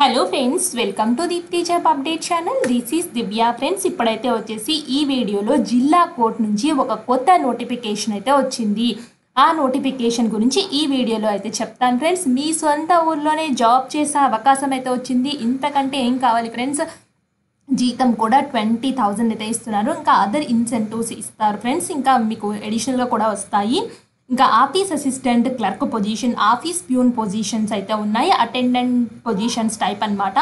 Hello friends, welcome to Deepthi job update channel. This is Divya. Friends, ఇప్పుడైతే వచ్చేసి ఈ వీడియోలో జిల్లా కోర్టు నుంచి ఒక కొత్త నోటిఫికేషన్ అయితే వచ్చింది. ఆ నోటిఫికేషన్ గురించి ఈ వీడియోలో అయితే చెప్తాను ఫ్రెండ్స్. మీ సొంత ఊర్లోనే జాబ్ చేసే అవకాశం అయితే వచ్చింది. ఇంతకంటే ఏం కావాలి ఫ్రెండ్స్. జీతం కూడా 20,000 అయితే ఇస్తున్నారు. ఇంకా అదర్ ఇన్సెంటివ్స్ ఇస్తారు ఫ్రెండ్స్. ఇంకా మీకు అడిషనల్గా కూడా వస్తాయి. ఇంకా office assistant, clerk position, office peon positions అయితే ఉన్నాయి. అటెండెంట్ పొజిషన్స్ టైప్ అనమాట.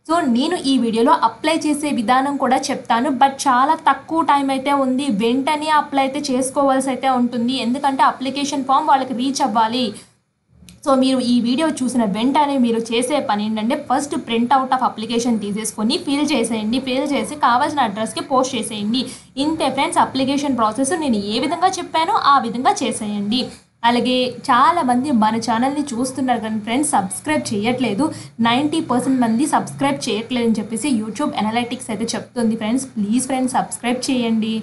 సో నేను ఈ వీడియోలో అప్లై చేసే విధానం కూడా చెప్తాను. బట్ చాలా తక్కువ టైం అయితే ఉంది. వెంటనే అప్లై అయితే చేసుకోవాల్సి అయితే ఉంటుంది. ఎందుకంటే అప్లికేషన్ ఫామ్ వాళ్ళకి రీచ్ అవ్వాలి. సో మీరు ఈ వీడియో చూసిన వెంటనే మీరు చేసే పని ఏంటంటే ఫస్ట్ ప్రింట్అవుట్ ఆఫ్ అప్లికేషన్ తీసేసుకొని ఫిల్ చేసేయండి. ఫిల్ చేసి కావాల్సిన అడ్రస్కి పోస్ట్ చేసేయండి. ఇంతే ఫ్రెండ్స్, అప్లికేషన్ ప్రాసెస్ నేను ఏ విధంగా చెప్పానో ఆ విధంగా చేసేయండి. అలాగే చాలామంది మన ఛానల్ని చూస్తున్నారు కానీ ఫ్రెండ్స్ సబ్స్క్రైబ్ చేయట్లేదు. 90% మంది సబ్స్క్రైబ్ చేయట్లేదు అని చెప్పేసి యూట్యూబ్ అనలైటిక్స్ అయితే చెప్తుంది ఫ్రెండ్స్. ప్లీజ్ ఫ్రెండ్స్ సబ్స్క్రైబ్ చేయండి.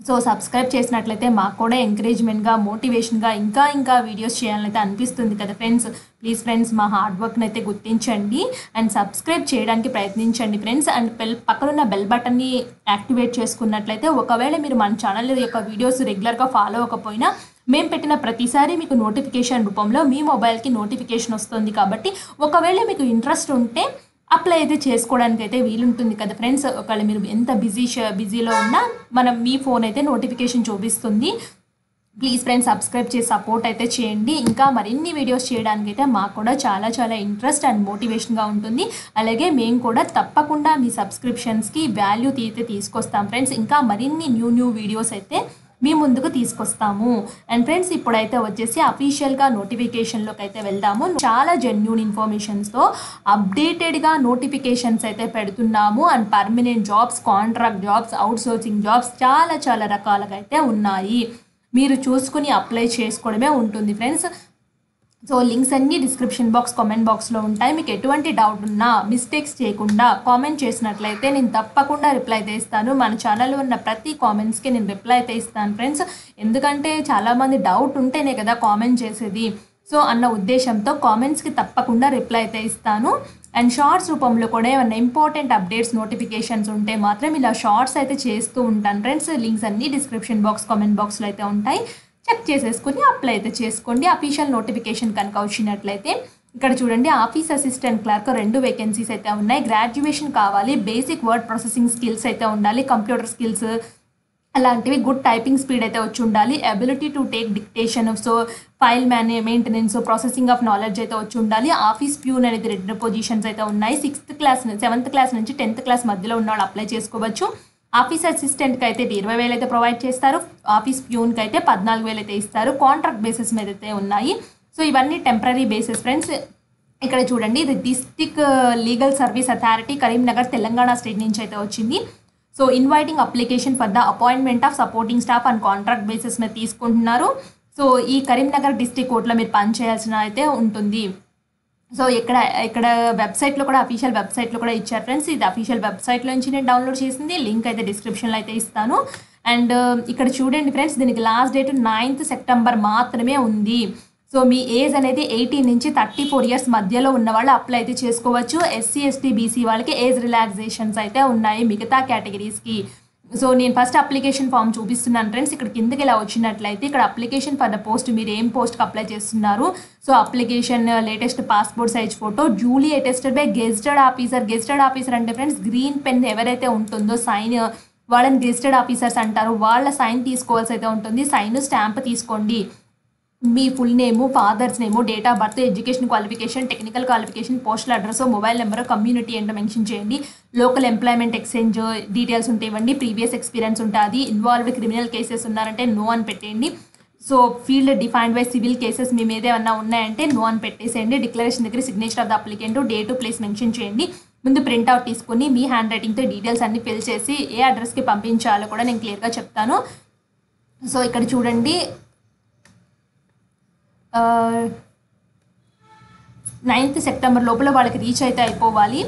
సో సబ్స్క్రైబ్ చేసినట్లయితే మాకు కూడా ఎంకరేజ్మెంట్గా, మోటివేషన్గా ఇంకా వీడియోస్ చేయాలనైతే అనిపిస్తుంది కదా ఫ్రెండ్స్. ప్లీజ్ ఫ్రెండ్స్ మా హార్డ్ వర్క్ని అయితే గుర్తించండి అండ్ సబ్స్క్రైబ్ చేయడానికి ప్రయత్నించండి ఫ్రెండ్స్. అండ్ పక్కనున్న బెల్ బటన్ని యాక్టివేట్ చేసుకున్నట్లయితే ఒకవేళ మీరు మన ఛానల్ యొక్క వీడియోస్ రెగ్యులర్గా ఫాలో అవ్వకపోయినా మేము పెట్టిన ప్రతిసారి మీకు నోటిఫికేషన్ రూపంలో మీ మొబైల్కి నోటిఫికేషన్ వస్తుంది. కాబట్టి ఒకవేళ మీకు ఇంట్రెస్ట్ ఉంటే అప్లై అయితే చేసుకోవడానికి అయితే వీలుంటుంది కదా ఫ్రెండ్స్. ఒకవేళ మీరు ఎంత బిజీలో ఉన్నా మీ ఫోన్ అయితే నోటిఫికేషన్ చూపిస్తుంది. ప్లీజ్ ఫ్రెండ్స్ సబ్స్క్రైబ్ చేసి సపోర్ట్ అయితే చేయండి. ఇంకా మరిన్ని వీడియోస్ చేయడానికి అయితే మాకు కూడా చాలా ఇంట్రెస్ట్ అండ్ మోటివేషన్గా ఉంటుంది. అలాగే మేము కూడా తప్పకుండా మీ సబ్స్క్రిప్షన్స్కి వాల్యూ అయితే తీసుకొస్తాం ఫ్రెండ్స్. ఇంకా మరిన్ని న్యూ వీడియోస్ అయితే మీ ముందుకు తీసుకొస్తాము. అండ్ ఫ్రెండ్స్ ఇప్పుడైతే వచ్చేసి అఫీషియల్గా నోటిఫికేషన్లోకి అయితే వెళ్దాము. చాలా జెన్యూన్ ఇన్ఫర్మేషన్స్తో అప్డేటెడ్గా నోటిఫికేషన్స్ అయితే పెడుతున్నాము. And permanent jobs, contract jobs, outsourcing jobs చాలా రకాలుగా అయితే ఉన్నాయి. మీరు చూసుకుని అప్లై చేసుకోవడమే ఉంటుంది ఫ్రెండ్స్. సో లింక్స్ అన్నీ డిస్క్రిప్షన్ బాక్స్, కామెంట్ బాక్స్లో ఉంటాయి. మీకు ఎటువంటి డౌట్ ఉన్నా మిస్టేక్స్ చేయకుండా కామెంట్ చేసినట్లయితే నేను తప్పకుండా రిప్లై అయితే ఇస్తాను. మన ఛానల్లో ఉన్న ప్రతి కామెంట్స్కి నేను రిప్లై అయితే ఇస్తాను ఫ్రెండ్స్. ఎందుకంటే చాలామంది డౌట్ ఉంటేనే కదా కామెంట్ చేసేది. సో అన్న ఉద్దేశంతో కామెంట్స్కి తప్పకుండా రిప్లై అయితే ఇస్తాను. అండ్ షార్ట్స్ రూపంలో కూడా ఏమైనా ఇంపార్టెంట్ అప్డేట్స్, నోటిఫికేషన్స్ ఉంటే మాత్రం ఇలా షార్ట్స్ అయితే చేస్తూ ఉంటాను ఫ్రెండ్స్. లింక్స్ అన్నీ డిస్క్రిప్షన్ బాక్స్, కామెంట్ బాక్స్లో అయితే ఉంటాయి. చెక్ చేసేసుకుని అప్లై అయితే చేసుకోండి. అఫీషియల్ నోటిఫికేషన్ కనుక వచ్చినట్లయితే ఇక్కడ చూడండి, ఆఫీస్ అసిస్టెంట్ క్లర్క్ 2 వేకెన్సీస్ అయితే ఉన్నాయి. గ్రాడ్యుయేషన్ కావాలి, బేసిక్ వర్డ్ ప్రాసెసింగ్ స్కిల్స్ అయితే ఉండాలి, కంప్యూటర్ స్కిల్స్ అలాంటివి, గుడ్ టైపింగ్ స్పీడ్ అయితే వచ్చి ఉండాలి, ability to take dictation, so file maintenance, processing of knowledge అయితే వచ్చి ఉండాలి. ఆఫీస్ ప్యూన్ అనేది 2 పొజిషన్స్ అయితే ఉన్నాయి. 7th క్లాస్ నుంచి 10th క్లాస్ మధ్యలో ఉన్న వాళ్ళు అప్లై చేసుకోవచ్చు. ఆఫీస్ అసిస్టెంట్కి అయితే 20,000 అయితే ప్రొవైడ్ చేస్తారు. ఆఫీస్ ప్యూన్కి అయితే 14,000 అయితే ఇస్తారు. కాంట్రాక్ట్ బేసిస్ మీద అయితే ఉన్నాయి. సో ఇవన్నీ టెంపరీ బేసిస్ ఫ్రెండ్స్. ఇక్కడ చూడండి, ఇది district legal service authority Karimnagar, Telangana state నుంచి అయితే వచ్చింది. So inviting application for the appointment of supporting staff and contract basis మీద తీసుకుంటున్నారు. సో ఈ కరీంనగర్ డిస్ట్రిక్ట్ కోర్టులో మీరు పనిచేయాల్సిన అయితే ఉంటుంది. సో ఇక్కడ వెబ్సైట్లో కూడా, అఫీషియల్ వెబ్సైట్లో కూడా ఇచ్చారు ఫ్రెండ్స్. ఇది అఫీషియల్ వెబ్సైట్లో నుంచి నేను డౌన్లోడ్ చేసింది. లింక్ అయితే డిస్క్రిప్షన్లో అయితే ఇస్తాను. అండ్ ఇక్కడ చూడండి ఫ్రెండ్స్, దీనికి లాస్ట్ డేట్ 9th సెప్టెంబర్ మాత్రమే ఉంది. సో మీ ఏజ్ అనేది 18 నుంచి 34 ఇయర్స్ మధ్యలో ఉన్న వాళ్ళు అప్లై అయితే చేసుకోవచ్చు. SC, ST, BC వాళ్ళకి ఏజ్ రిలాక్సేషన్స్ అయితే ఉన్నాయి మిగతా కేటగిరీస్కి. సో నేను ఫస్ట్ అప్లికేషన్ ఫామ్ చూపిస్తున్నాను ఫ్రెండ్స్. ఇక్కడ కిందకి ఇలా వచ్చినట్లయితే ఇక్కడ అప్లికేషన్ ఫర్ ద పోస్ట్, మీరు ఏం పోస్ట్కి అప్లై చేస్తున్నారు. So application, latest passport size photo, duly attested by gazetted officer. Gazetted officer అంటే ఫ్రెండ్స్ గ్రీన్ పెన్ ఎవరైతే ఉంటుందో సైన్, వాళ్ళని గెజిటెడ్ ఆఫీసర్స్ అంటారు. వాళ్ళ సైన్ తీసుకోవాల్సి అయితే ఉంటుంది. సైన్, స్టాంప్ తీసుకోండి. మీ full name, father's name, date of birth, education qualification, technical qualification, postal address, mobile number, community ఏంటో మెన్షన్ చేయండి. లోకల్ ఎంప్లాయ్మెంట్ ఎక్స్చేంజ్ డీటెయిల్స్ ఉంటే ఇవ్వండి. ప్రీవియస్ ఎక్స్పీరియన్స్ ఉంటుంది. ఇన్వాల్వ్డ్ క్రిమినల్ కేసెస్ ఉన్నారంటే నో అని పెట్టేయండి. So field defined by civil cases మీ మీద ఏమన్నా ఉన్నాయంటే నో అని పెట్టేసేయండి. డిక్లరేషన్ దగ్గర signature of the applicant, date, place mention చేయండి. ముందు ప్రింట్అవుట్ తీసుకుని మీ హ్యాండ్ రైటింగ్తో డీటెయిల్స్ అన్ని ఫిల్ చేసి ఏ అడ్రస్కి పంపించాలో కూడా నేను క్లియర్గా చెప్తాను. సో ఇక్కడ చూడండి, 9th సెప్టెంబర్ లోపల వాళ్ళకి రీచ్ అయితే అయిపోవాలి.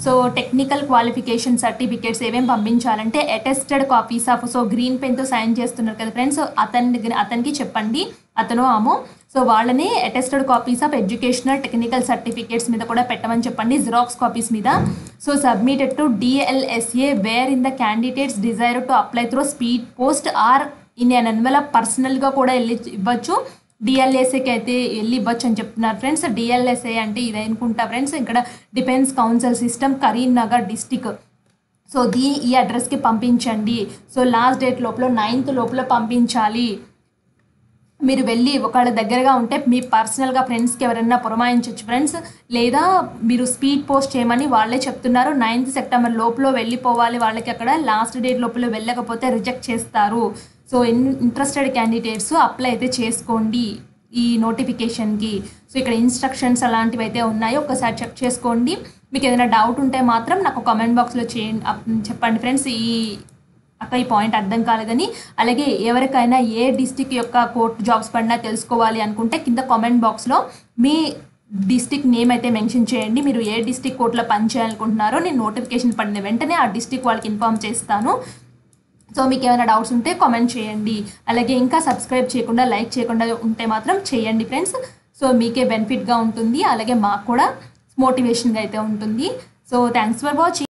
సో టెక్నికల్ క్వాలిఫికేషన్ సర్టిఫికేట్స్ ఏమేమి పంపించాలంటే attested copies of, so green పెన్తో సైన్ చేస్తున్నారు కదా ఫ్రెండ్స్, అతనికి చెప్పండి. అతను ఆమో. సో వాళ్ళని attested copies of educational technical certificates మీద కూడా పెట్టమని చెప్పండి, జిరాక్స్ కాపీస్ మీద. So submitted to DLSA where in the candidates desire to apply through speed post or in an envelope. పర్సనల్గా కూడా వెళ్ళి ఇవ్వచ్చు, DLSAకి అయితే వెళ్ళి ఇవ్వచ్చు అని చెప్తున్నారు ఫ్రెండ్స్. DLSA అంటే ఇది అనుకుంటా ఫ్రెండ్స్, ఇక్కడ defence council system, Karimnagar district. So ఈ అడ్రస్కి పంపించండి. సో లాస్ట్ డేట్ లోపల 9th లోపల పంపించాలి. మీరు వెళ్ళి ఒకళ్ళ దగ్గరగా ఉంటే మీ పర్సనల్గా ఫ్రెండ్స్కి ఎవరైనా పురమాయించవచ్చు ఫ్రెండ్స్, లేదా మీరు స్పీడ్ పోస్ట్ చేయమని వాళ్ళే చెప్తున్నారు. 9th సెప్టెంబర్ లోపల వెళ్ళిపోవాలి వాళ్ళకి. అక్కడ లాస్ట్ డేట్ లోపల వెళ్ళకపోతే రిజెక్ట్ చేస్తారు. సో ఇంట్రెస్టెడ్ క్యాండిడేట్స్ అప్లై అయితే చేసుకోండి ఈ నోటిఫికేషన్కి. సో ఇక్కడ ఇన్స్ట్రక్షన్స్ అలాంటివి అయితే ఉన్నాయో ఒకసారి చెక్ చేసుకోండి. మీకు ఏదైనా డౌట్ ఉంటే మాత్రం నాకు కామెంట్ బాక్స్లో చెప్పండి ఫ్రెండ్స్, ఈ పాయింట్ అర్థం కాలేదని. అలాగే ఎవరికైనా ఏ డిస్టిక్ యొక్క కోర్ట్ జాబ్స్ పడినా తెలుసుకోవాలి అనుకుంటే కింద కామెంట్ బాక్స్లో మీ డిస్టిక్ నేమ్ అయితే మెన్షన్ చేయండి. మీరు ఏ డిస్టిక్ కోర్టులో పనిచేయాలనుకుంటున్నారో నేను నోటిఫికేషన్ పడిన వెంటనే ఆ డిస్టిక్ వాళ్ళకి ఇన్ఫామ్ చేస్తాను. సో మీకు ఏమైనా డౌట్స్ ఉంటే కామెంట్ చేయండి. అలాగే ఇంకా సబ్స్క్రైబ్ చేయకుండా లైక్ చేయకుండా ఉంటే మాత్రం చేయండి ఫ్రెండ్స్. సో మీకే బెనిఫిట్గా ఉంటుంది, అలాగే మాకు కూడా మోటివేషన్గా అయితే ఉంటుంది. So thanks for watching.